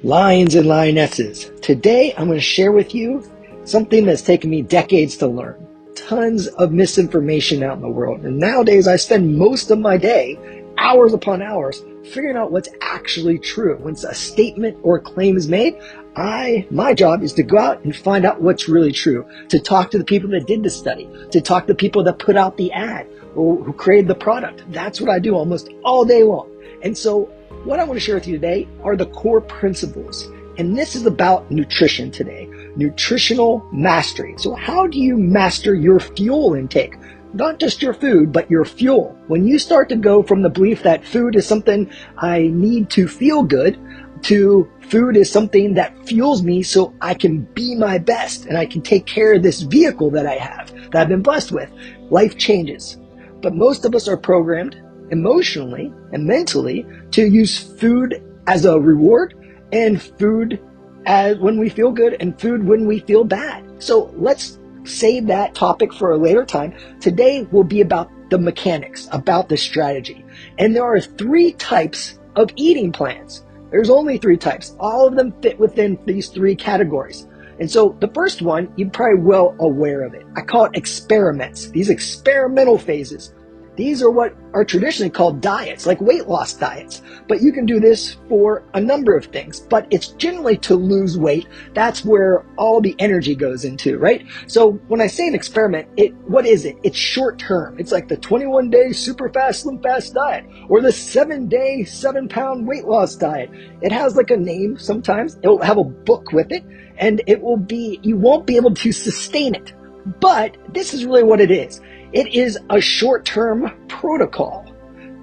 Lions and lionesses. Today I'm going to share with you something that's taken me decades to learn. Tons of misinformation out in the world. And nowadays I spend most of my day, hours upon hours, figuring out what's actually true. Once a statement or a claim is made, my job is to go out and find out what's really true, to talk to the people that did the study, to talk to the people that put out the ad or who created the product. That's what I do almost all day long. And so what I want to share with you today are the core principles. And this is about nutrition today, nutritional mastery. So how do you master your fuel intake? Not just your food, but your fuel. When you start to go from the belief that food is something I need to feel good to food is something that fuels me so I can be my best and I can take care of this vehicle that I have, that I've been blessed with, life changes. But most of us are programmed emotionally and mentally to use food as a reward and food as when we feel good and food when we feel bad. So let's save that topic for a later time. Today will be about the mechanics, about the strategy. And there are 3 types of eating plans. There's only 3 types. All of them fit within these 3 categories. And so the first one, you're probably well aware of it. I call it experiments. These experimental phases. These are what are traditionally called diets, like weight loss diets. But you can do this for a number of things, but it's generally to lose weight. That's where all the energy goes into, right? So when I say an experiment, what is it? It's short term. It's like the 21-day super fast, slim fast diet or the 7-day, 7-pound weight loss diet. It has like a name sometimes. It will have a book with it and you won't be able to sustain it. But this is really what it is. It is a short-term protocol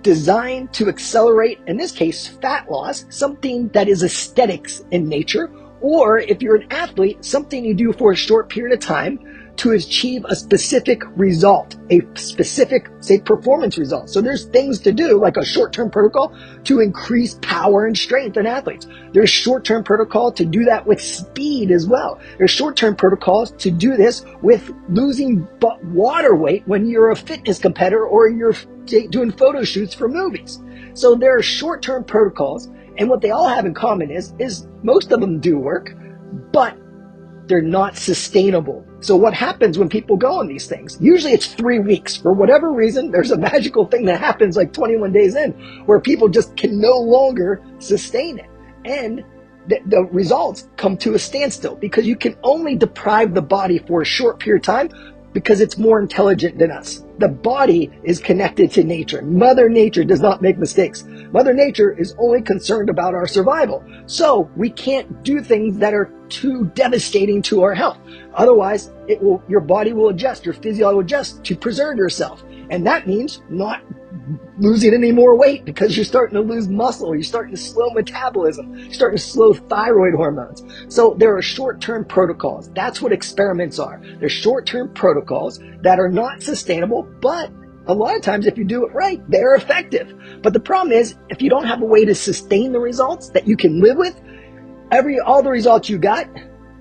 designed to accelerate, in this case, fat loss, something that is aesthetics in nature, or if you're an athlete, something you do for a short period of time to achieve a specific result, a specific, say, performance result. So there's things to do, like a short-term protocol to increase power and strength in athletes. There's short-term protocol to do that with speed as well. There's short-term protocols to do this with losing water weight when you're a fitness competitor or you're doing photo shoots for movies. So there are short-term protocols, and what they all have in common is most of them do work, but they're not sustainable. So what happens when people go on these things? Usually it's 3 weeks. For whatever reason, there's a magical thing that happens like 21 days in where people just can no longer sustain it. And the results come to a standstill because you can only deprive the body for a short period of time because it's more intelligent than us. The body is connected to nature. Mother Nature does not make mistakes. Mother Nature is only concerned about our survival. So we can't do things that are too devastating to our health. Otherwise, your body will adjust, your physiology will adjust to preserve yourself. And that means not losing any more weight because you're starting to lose muscle, you're starting to slow metabolism, you're starting to slow thyroid hormones. So there are short-term protocols. That's what experiments are. They're short-term protocols that are not sustainable, but a lot of times if you do it right, they're effective. But the problem is, if you don't have a way to sustain the results that you can live with, all the results you got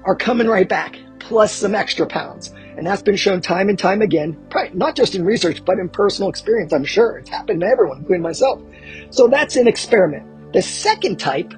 are coming right back, plus some extra pounds. And that's been shown time and time again, probably not just in research, but in personal experience. I'm sure it's happened to everyone, including myself. So that's an experiment. The second type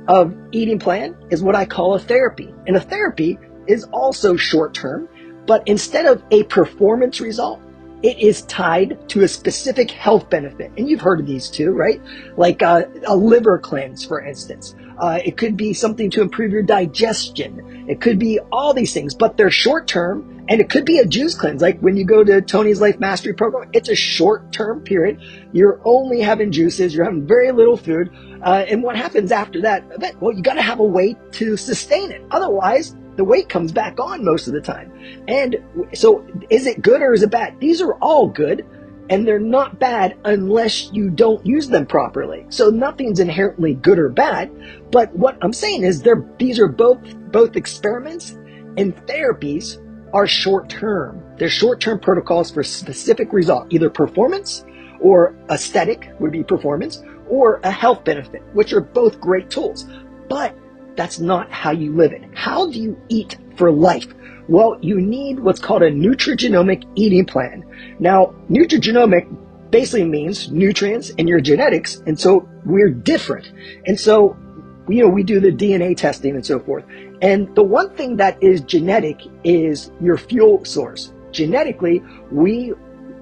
of eating plan is what I call a therapy. And a therapy is also short-term, but instead of a performance result, it is tied to a specific health benefit. And you've heard of these too, right? Like a liver cleanse, for instance. It could be something to improve your digestion. It could be all these things, but they're short-term. And it could be a juice cleanse. Like when you go to Tony's Life Mastery Program, it's a short-term period. You're only having juices. You're having very little food. And what happens after that? Well, you got to have a way to sustain it. Otherwise, the weight comes back on most of the time. And so is it good or is it bad? These are all good, and they're not bad unless you don't use them properly. So nothing's inherently good or bad. But what I'm saying is these are both experiments and therapies are short-term. They're short-term protocols for specific result, either performance or aesthetic would be performance, or a health benefit, which are both great tools. But that's not how you live it. How do you eat for life? Well, you need what's called a nutrigenomic eating plan. Now, nutrigenomic basically means nutrients and your genetics, and so we're different. And so we do the DNA testing and so forth. And the one thing that is genetic is your fuel source. Genetically, we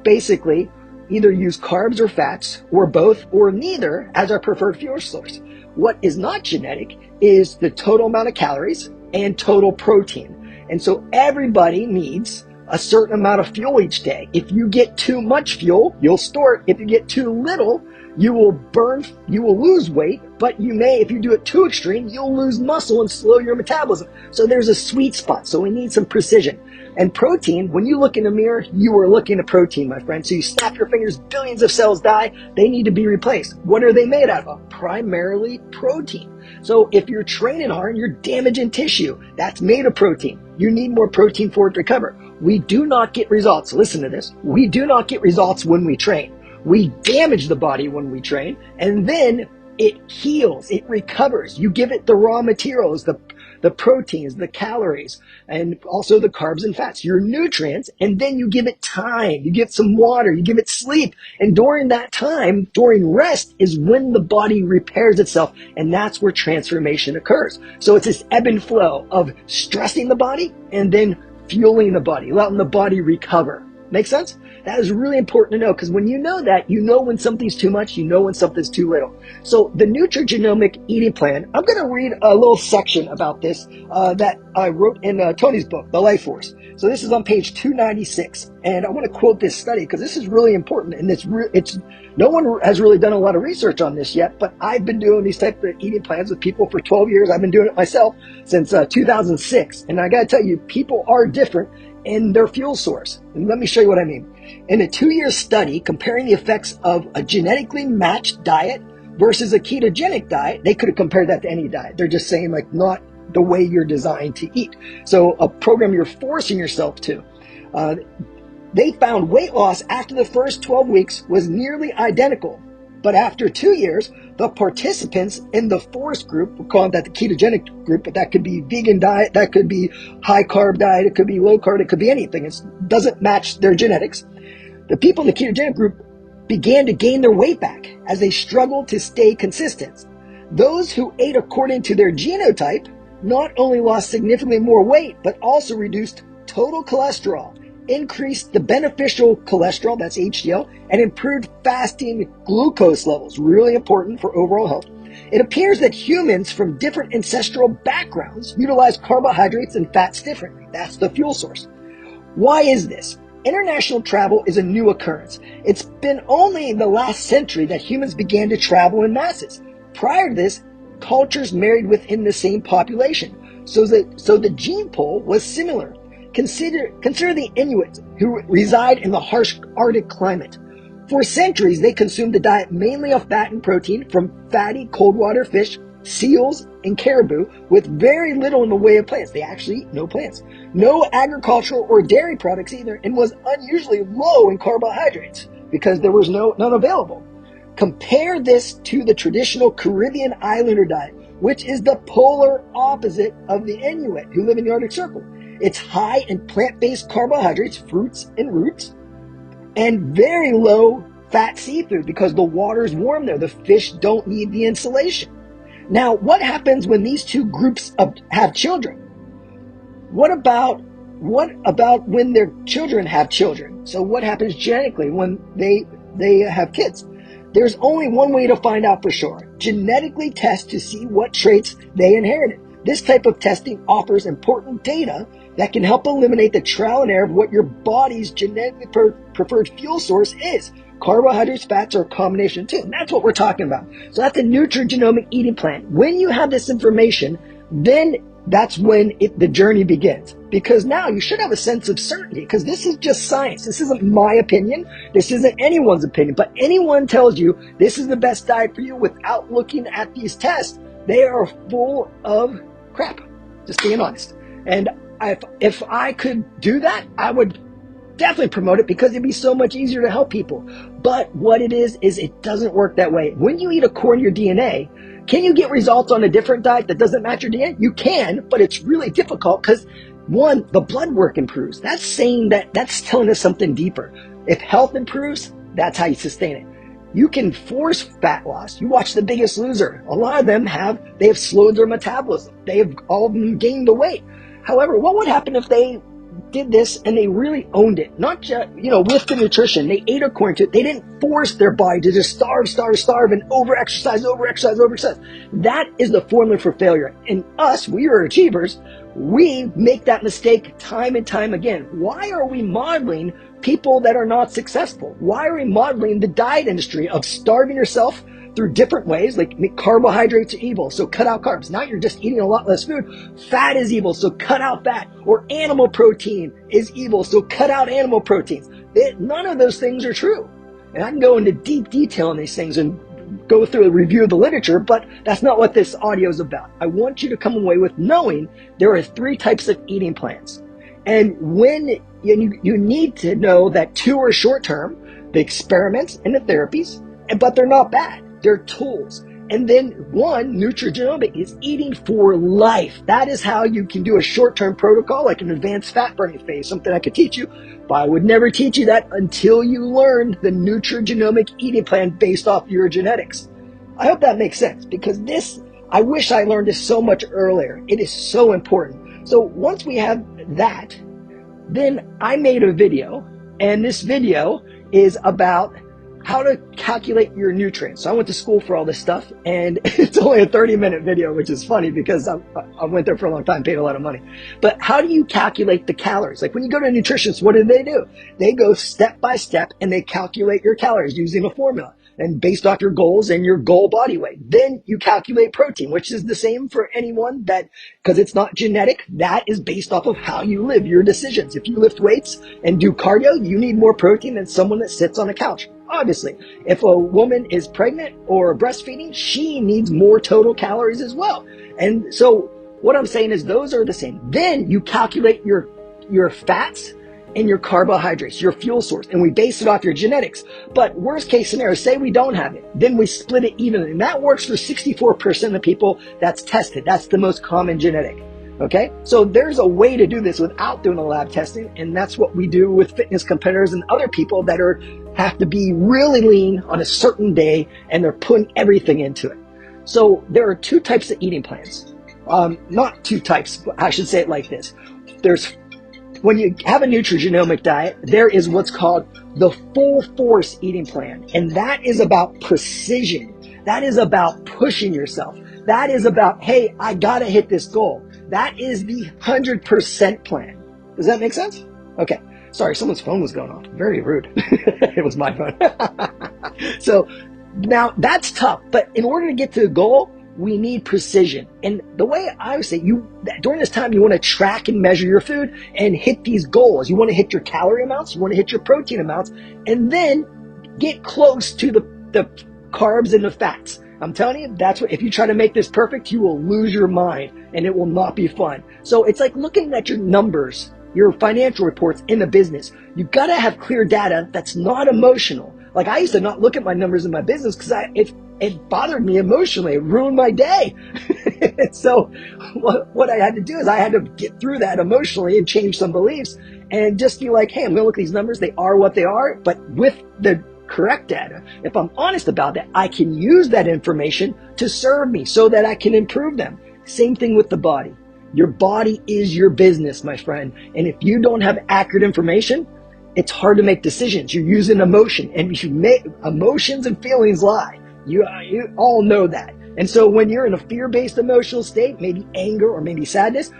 basically either use carbs or fats or both or neither as our preferred fuel source. What is not genetic is the total amount of calories and total protein. And so everybody needs a certain amount of fuel each day. If you get too much fuel, you'll store it. If you get too little, you will lose weight, but you may, if you do it too extreme, you'll lose muscle and slow your metabolism. So there's a sweet spot. So we need some precision. And protein, when you look in a mirror, you are looking at protein, my friend. So you snap your fingers, billions of cells die. They need to be replaced. What are they made out of? Primarily protein. So if you're training hard, you're damaging tissue. That's made of protein. You need more protein for it to recover. We do not get results. Listen to this. We do not get results when we train. We damage the body when we train, and then it heals, it recovers. You give it the raw materials, the proteins, the calories, and also the carbs and fats, your nutrients, and then you give it time. You give it some water, you give it sleep. And during that time, during rest, is when the body repairs itself, and that's where transformation occurs. So it's this ebb and flow of stressing the body and then fueling the body, letting the body recover. Make sense? That is really important to know, because when you know that, you know when something's too much, you know when something's too little. So the nutrigenomic eating plan, I'm going to read a little section about this that I wrote in Tony's book, The Life Force. So this is on page 296, and I want to quote this study because this is really important, and it's no one has really done a lot of research on this yet, but I've been doing these type of eating plans with people for 12 years. I've been doing it myself since 2006, and I got to tell you, people are different in their fuel source. And let me show you what I mean. In a 2-year study comparing the effects of a genetically matched diet versus a ketogenic diet, they could have compared that to any diet. They're just saying like not the way you're designed to eat. So a program you're forcing yourself to. They found weight loss after the first 12 weeks was nearly identical. But after 2 years, the participants in the force group, we're calling that the ketogenic group, but that could be vegan diet, that could be high carb diet, it could be low carb, it could be anything. It doesn't match their genetics. The people in the ketogenic group began to gain their weight back as they struggled to stay consistent. Those who ate according to their genotype not only lost significantly more weight, but also reduced total cholesterol, increased the beneficial cholesterol, that's HDL, and improved fasting glucose levels, really important for overall health. It appears that humans from different ancestral backgrounds utilize carbohydrates and fats differently. That's the fuel source. Why is this? International travel is a new occurrence. It's been only in the last century that humans began to travel in masses. Prior to this, cultures married within the same population. So the gene pool was similar. Consider the Inuit who reside in the harsh Arctic climate. For centuries, they consumed a diet mainly of fat and protein from fatty cold water fish, seals, and caribou with very little in the way of plants. They actually eat no plants. No agricultural or dairy products either, and was unusually low in carbohydrates because there was none available. Compare this to the traditional Caribbean islander diet, which is the polar opposite of the Inuit who live in the Arctic Circle. It's high in plant-based carbohydrates, fruits and roots, and very low fat seafood because the water's warm there. The fish don't need the insulation. Now, what happens when these two groups have children? What about when their children have children? So what happens genetically when they have kids? There's only one way to find out for sure. Genetically test to see what traits they inherited. This type of testing offers important data that can help eliminate the trial and error of what your body's genetically preferred fuel source is. Carbohydrates, fats, or a combination of two. And that's what we're talking about. So that's a nutrigenomic eating plan. When you have this information, then that's when the journey begins. Because now you should have a sense of certainty, because this is just science. This isn't my opinion. This isn't anyone's opinion. But anyone tells you this is the best diet for you without looking at these tests, they are full of crap. Just being honest. And if I could do that, I would definitely promote it because it'd be so much easier to help people. But what it is it doesn't work that way. When you eat according to your DNA, can you get results on a different diet that doesn't match your DNA? You can, but it's really difficult because, one, the blood work improves. That's telling us something deeper. If health improves, that's how you sustain it. You can force fat loss. You watch The Biggest Loser. A lot of them have slowed their metabolism. They have all of them gained the weight. However, what would happen if they did this and they really owned it? Not just, with the nutrition. They ate according to it. They didn't force their body to just starve, and over-exercise. That is the formula for failure. And us, we are achievers. We make that mistake time and time again. Why are we modeling people that are not successful? Why are we modeling the diet industry of starving yourself through different ways? Like, carbohydrates are evil, so cut out carbs. Now you're just eating a lot less food. Fat is evil, so cut out fat. Or animal protein is evil, so cut out animal proteins. None of those things are true. And I can go into deep detail on these things and go through a review of the literature, but that's not what this audio is about. I want you to come away with knowing there are 3 types of eating plans. And when you need to know that 2 are short-term, the experiments and the therapies, but they're not bad. They're tools. And then 1, nutrigenomic, is eating for life. That is how you can do a short-term protocol, like an advanced fat burning phase, something I could teach you, but I would never teach you that until you learned the nutrigenomic eating plan based off your genetics. I hope that makes sense, because I wish I learned this so much earlier. It is so important. So once we have that, then I made a video, and this video is about how to calculate your nutrients. So I went to school for all this stuff, and it's only a 30-minute video, which is funny because I went there for a long time, paid a lot of money. But how do you calculate the calories? Like, when you go to a nutritionist, what do? They go step by step, and they calculate your calories using a formula, and based off your goals and your goal body weight. Then you calculate protein, which is the same for anyone, because it's not genetic. That is based off of how you live, your decisions. If you lift weights and do cardio, you need more protein than someone that sits on a couch. Obviously, if a woman is pregnant or breastfeeding, she needs more total calories as well. And so what I'm saying is those are the same. Then you calculate your fats and your carbohydrates, your fuel source, and we base it off your genetics. But worst case scenario, say we don't have it, then we split it evenly. And that works for 64% of people that's tested. That's the most common genetic. Okay, so there's a way to do this without doing a lab testing, and that's what we do with fitness competitors and other people that have to be really lean on a certain day, and they're putting everything into it. So there are 2 types of eating plans. Not 2 types, but I should say it like this. When you have a nutrigenomic diet, there is what's called the full force eating plan, and that is about precision. That is about pushing yourself. That is about, hey, I gotta hit this goal. That is the 100% plan. Does that make sense? Okay. Sorry, someone's phone was going off. Very rude. It was my phone. So now that's tough, but in order to get to the goal, we need precision. And the way I would say, during this time, you want to track and measure your food and hit these goals. You want to hit your calorie amounts, you want to hit your protein amounts, and then get close to the carbs and the fats. I'm telling you, if you try to make this perfect, you will lose your mind and it will not be fun. So it's like looking at your numbers, your financial reports in the business. You've got to have clear data that's not emotional. Like, I used to not look at my numbers in my business because it bothered me emotionally. It ruined my day. So what I had to do is I had to get through that emotionally and change some beliefs and just be like, hey, I'm going to look at these numbers. They are what they are, but with the correct data. If I'm honest about that, I can use that information to serve me so that I can improve them. Same thing with the body. Your body is your business, my friend. And if you don't have accurate information, it's hard to make decisions. You're using emotion, and emotions and feelings lie. You all know that. And so when you're in a fear-based emotional state, maybe anger or maybe sadness,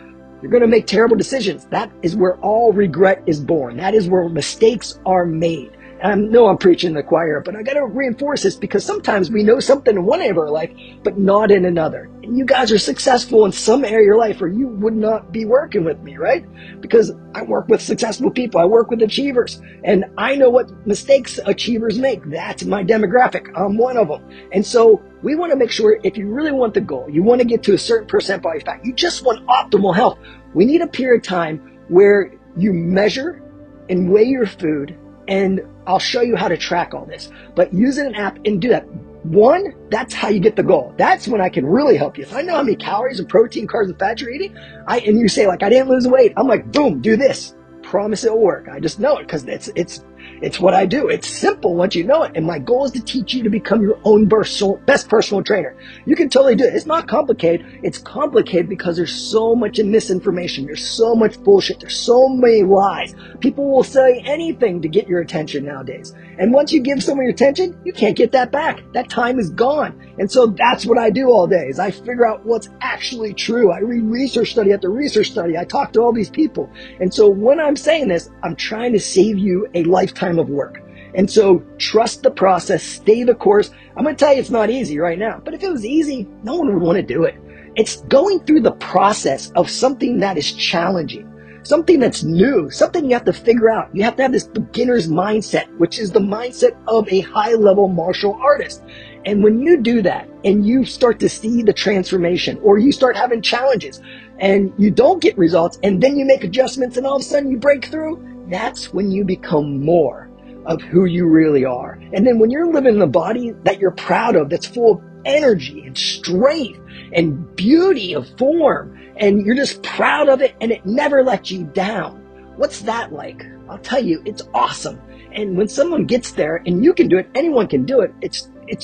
you're going to make terrible decisions. That is where all regret is born. That is where mistakes are made. I know I'm preaching in the choir, but I got to reinforce this because sometimes we know something in one area of our life, but not in another. And you guys are successful in some area of your life, or you would not be working with me, right? Because I work with successful people. I work with achievers, and I know what mistakes achievers make. That's my demographic. I'm one of them. And so we want to make sure, if you really want the goal, you want to get to a certain percent body fat, you just want optimal health. We need a period of time where you measure and weigh your food, and I'll show you how to track all this. But use an app and do that. 1, that's how you get the goal. That's when I can really help you. If I know how many calories and protein, carbs, and fats you're eating, and you say, like, I didn't lose weight, I'm like, boom, do this. Promise it will work. I just know it because it's It's what I do. It's simple once you know it. And my goal is to teach you to become your own best personal trainer. You can totally do it. It's not complicated. It's complicated because there's so much misinformation. There's so much bullshit. There's so many lies. People will say anything to get your attention nowadays. And once you give someone your attention, you can't get that back. That time is gone. And so that's what I do all day is I figure out what's actually true. I read research study after research study. I talk to all these people. And so when I'm saying this, I'm trying to save you a lifetime of work. And so trust the process, stay the course. I'm going to tell you it's not easy right now, but if it was easy, no one would want to do it. It's going through the process of something that is challenging, something that's new, something you have to figure out. You have to have this beginner's mindset, which is the mindset of a high-level martial artist. And when you do that and you start to see the transformation, or you start having challenges and you don't get results, and then you make adjustments and all of a sudden you break through, that's when you become more of who you really are. And then when you're living in a body that you're proud of, that's full of energy and strength and beauty of form, and you're just proud of it and it never lets you down. What's that like? I'll tell you, it's awesome. And when someone gets there, and you can do it, anyone can do it,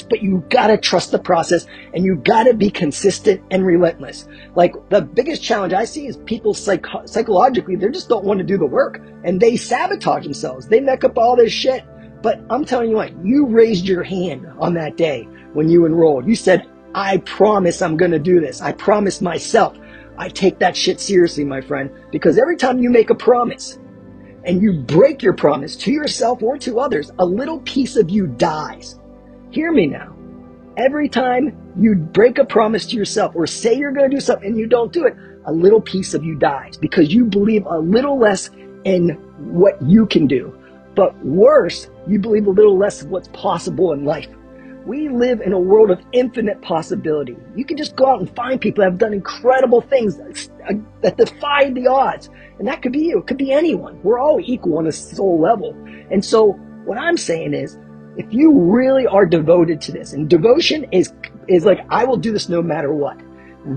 but you gotta trust the process and you gotta be consistent and relentless. Like the biggest challenge I see is people psychologically, they just don't want to do the work and they sabotage themselves. They make up all this shit. But I'm telling you what, you raised your hand on that day when you enrolled. You said, I promise I'm gonna do this. I promise myself. I take that shit seriously, my friend, because every time you make a promise and you break your promise to yourself or to others, a little piece of you dies. Hear me now. Every time you break a promise to yourself or say you're going to do something and you don't do it, a little piece of you dies because you believe a little less in what you can do. But worse, you believe a little less of what's possible in life. We live in a world of infinite possibility. You can just go out and find people that have done incredible things that defy the odds. And that could be you. It could be anyone. We're all equal on a soul level. And so what I'm saying is, if you really are devoted to this, and devotion is like, I will do this no matter what.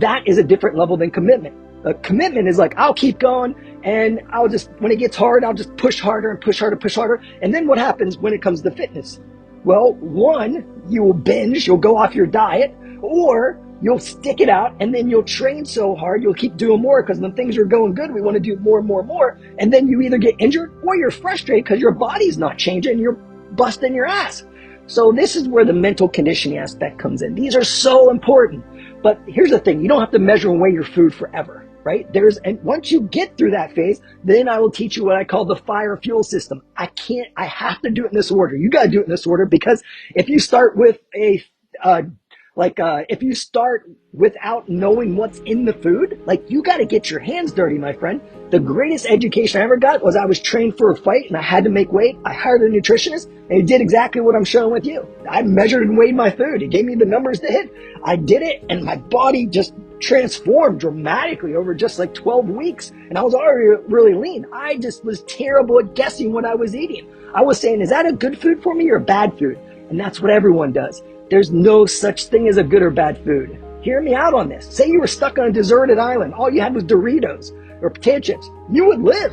That is a different level than commitment. A commitment is like, I'll keep going, and I'll just, when it gets hard, I'll just push harder and push harder, push harder. And then what happens when it comes to fitness? Well, one, you will binge, you'll go off your diet, or you'll stick it out and then you'll train so hard, you'll keep doing more because when things are going good, we want to do more and more and more. And then you either get injured or you're frustrated because your body's not changing and you're busting your ass. So this is where the mental conditioning aspect comes in. These are so important. But here's the thing, you don't have to measure and weigh your food forever, right? And once you get through that phase, then I will teach you what I call the fire fuel system. I have to do it in this order. You got to do it in this order because if you start with if you start without knowing what's in the food, like you got to get your hands dirty, my friend. The greatest education I ever got was I was trained for a fight and I had to make weight. I hired a nutritionist and he did exactly what I'm showing with you. I measured and weighed my food. He gave me the numbers to hit. I did it and my body just transformed dramatically over just like 12 weeks. And I was already really lean. I just was terrible at guessing what I was eating. I was saying, is that a good food for me or a bad food? And that's what everyone does. There's no such thing as a good or bad food. Hear me out on this. Say you were stuck on a deserted island. All you had was Doritos or potato chips. You would live.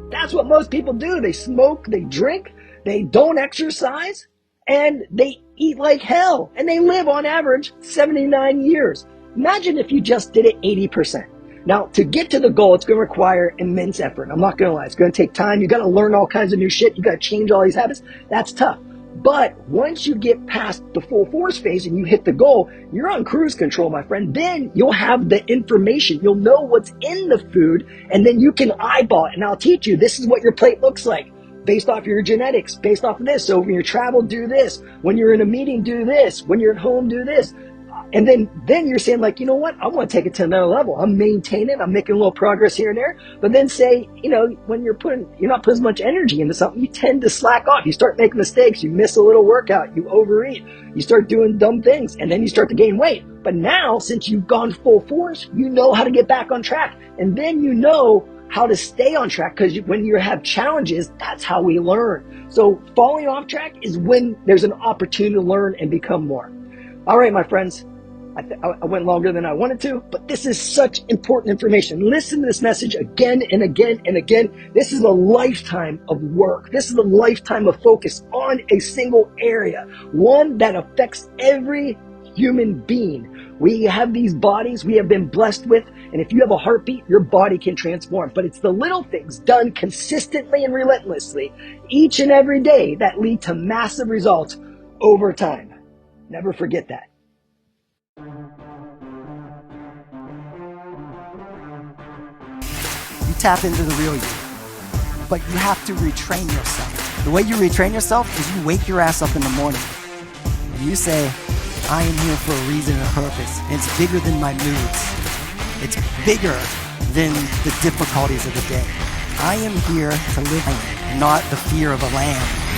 That's what most people do. They smoke, they drink, they don't exercise, and they eat like hell. And they live on average 79 years. Imagine if you just did it 80%. Now, to get to the goal, it's going to require immense effort. I'm not going to lie. It's going to take time. You got to learn all kinds of new shit. You got to change all these habits. That's tough. But once you get past the full force phase and you hit the goal, you're on cruise control, my friend. Then you'll have the information. You'll know what's in the food, and then you can eyeball it. And I'll teach you, this is what your plate looks like based off your genetics, based off of this. So when you travel, do this. When you're in a meeting, do this. When you're at home, do this. And then you're saying like, you know what? I want to take it to another level. I'm maintaining, I'm making a little progress here and there. But then say, when you're not putting as much energy into something, you tend to slack off. You start making mistakes. You miss a little workout. You overeat. You start doing dumb things and then you start to gain weight. But now, since you've gone full force, you know how to get back on track. And then you know how to stay on track because when you have challenges, that's how we learn. So falling off track is when there's an opportunity to learn and become more. All right, my friends. I went longer than I wanted to, but this is such important information. Listen to this message again and again and again. This is a lifetime of work. This is a lifetime of focus on a single area, one that affects every human being. We have these bodies we have been blessed with, and if you have a heartbeat, your body can transform. But it's the little things done consistently and relentlessly each and every day that lead to massive results over time. Never forget that. You tap into the real you, but you have to retrain yourself. The way you retrain yourself is you wake your ass up in the morning and you say, I am here for a reason and a purpose. And it's bigger than my moods. It's bigger than the difficulties of the day. I am here to live, not the fear of a lamb.